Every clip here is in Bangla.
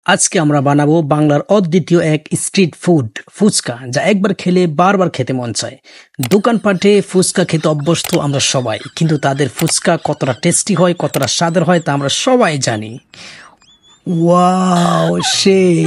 আজকে আমরা বানাবো বাংলার অদ্বিতীয় এক স্ট্রিট ফুড ফুচকা, যা একবার খেলে বারবার খেতে মন চায়। দোকানপাটে ফুচকা খেতে অভ্যস্ত আমরা সবাই, কিন্তু তাদের ফুচকা কতটা টেস্টি হয়, কতটা স্বাদের হয় তা আমরা সবাই জানি। ওয়াও, সেই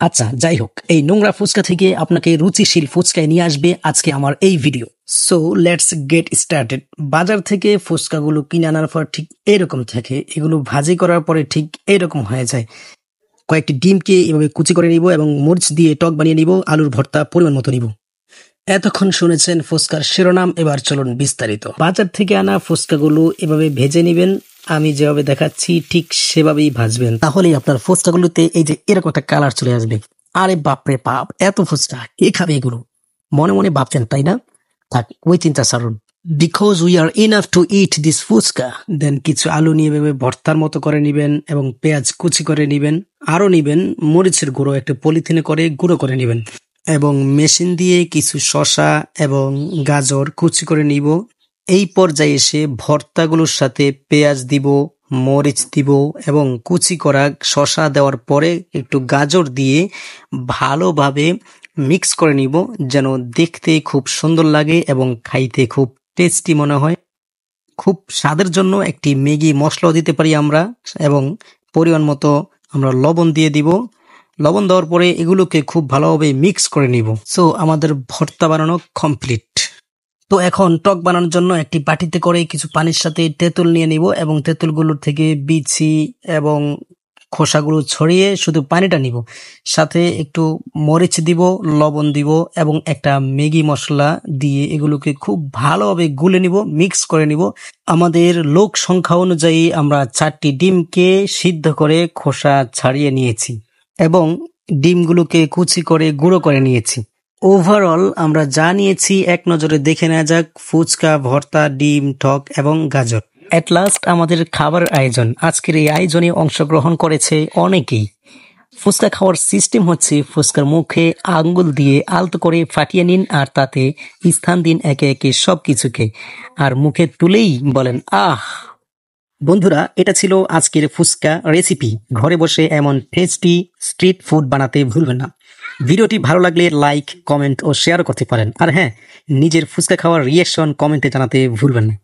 আচ্ছা, যাই হোক, এই নোংরা ফুচকা থেকে আপনাকে রুচিশীল ফুচকায় নিয়ে আসবে আজকে আমার এই video. So let's get started. বাজার থেকে ফুচকাগুলো কিনে আনার পর ঠিক এরকম থাকে, এগুলো ভাজি করার পরে ঠিক এরকম হয়ে যায়। কয়েকটি ডিমকে এভাবে কুচি করে নিব এবং মরিচ দিয়ে টক বানিয়ে নিব, আলুর ভর্তা পরিমাণ মতো নিব। এতক্ষণ শুনেছেন ফুচকার শিরোনাম, এবার চলুন বিস্তারিত। বাজার থেকে আনা ফুচকাগুলো এভাবে ভেজে নেবেন, আমি যেভাবে দেখাচ্ছি ঠিক সেভাবেই ভাজবেন, তাহলেই আপনার ফুচকাগুলোতে এই যে এরকম একটা কালার চলে আসবে। আরে বাপরে বাপ, এত ফুচকা কে খাবে এগুলো? মনে মনে ভাবছেন তাই না? থাক, ওই চিন্তা ছাড়ুন। Because we are enough to eat this fuchka. Then কিছু আলু নিয়ে ভেবে ভর্তার মতো করে নিবেন এবং পেঁয়াজ কুচি করে নিবেন। আরো নিবেন মরিচের গুঁড়ো, একটা পলিথিনে করে গুঁড়ো করে নিবেন এবং মেশিন দিয়ে কিছু শসা এবং গাজর কুচি করে নিব। এই পর্যায়ে এসে ভর্তাগুলোর সাথে পেঁয়াজ দিব, মরিচ দিব এবং কুচি করা শসা দেওয়ার পরে একটু গাজর দিয়ে ভালোভাবে মিক্স করে নিব, যেন দেখতে খুব সুন্দর লাগে এবং খাইতে খুব টেস্টি মনে হয়। খুব স্বাদের জন্য একটি ম্যাগি মশলাও দিতে পারি আমরা এবং পরিমাণ মতো আমরা লবণ দিয়ে দিব। লবণ দেওয়ার পরে এগুলোকে খুব ভালোভাবে মিক্স করে নিব। সো আমাদের ভর্তা বানানো কমপ্লিট। তো এখন টক বানানোর জন্য একটি বাটিতে করে কিছু পানির সাথে তেঁতুল নিয়ে নিব এবং তেঁতুলগুলোর থেকে বিচি এবং খোসাগুলো ছড়িয়ে শুধু পানিটা নিব। সাথে একটু মরিচ দিব, লবণ দিব এবং একটা ম্যাগি মশলা দিয়ে এগুলোকে খুব ভালোভাবে গুলে নিব, মিক্স করে নিব। আমাদের লোক সংখ্যা অনুযায়ী আমরা 4টি ডিমকে সিদ্ধ করে খোসা ছাড়িয়ে নিয়েছি এবং ডিমগুলোকে কুচি করে গুঁড়ো করে নিয়েছি। ওভারঅল আমরা যা নিয়েছি এক নজরে দেখে নেওয়া যাক। ফুচকা, ভর্তা, ডিম, টক এবং গাজর। এট লাস্ট আমাদের খাবার আয়োজন। আজকের এই আয়োজনে অংশগ্রহণ করেছে অনেকেই। ফুচকা খাওয়ার সিস্টেম হচ্ছে, ফুচকার মুখে আঙ্গুল দিয়ে আলতো করে ফাটিয়ে নিন আর তাতে স্থান দিন একে একে সবকিছুকে, আর মুখে তুলেই বলেন আহ। বন্ধুরা, এটা ছিল আজকের ফুচকা রেসিপি। ঘরে বসে এমন টেস্টি স্ট্রিট ফুড বানাতে ভুলবেন না। ভিডিওটি ভালো লাগলে লাইক, কমেন্ট ও শেয়ার করতে পারেন। আর হ্যাঁ, নিজের ফুচকা খাওয়ার রিঅ্যাকশন কমেন্টে জানাতে ভুলবেন না।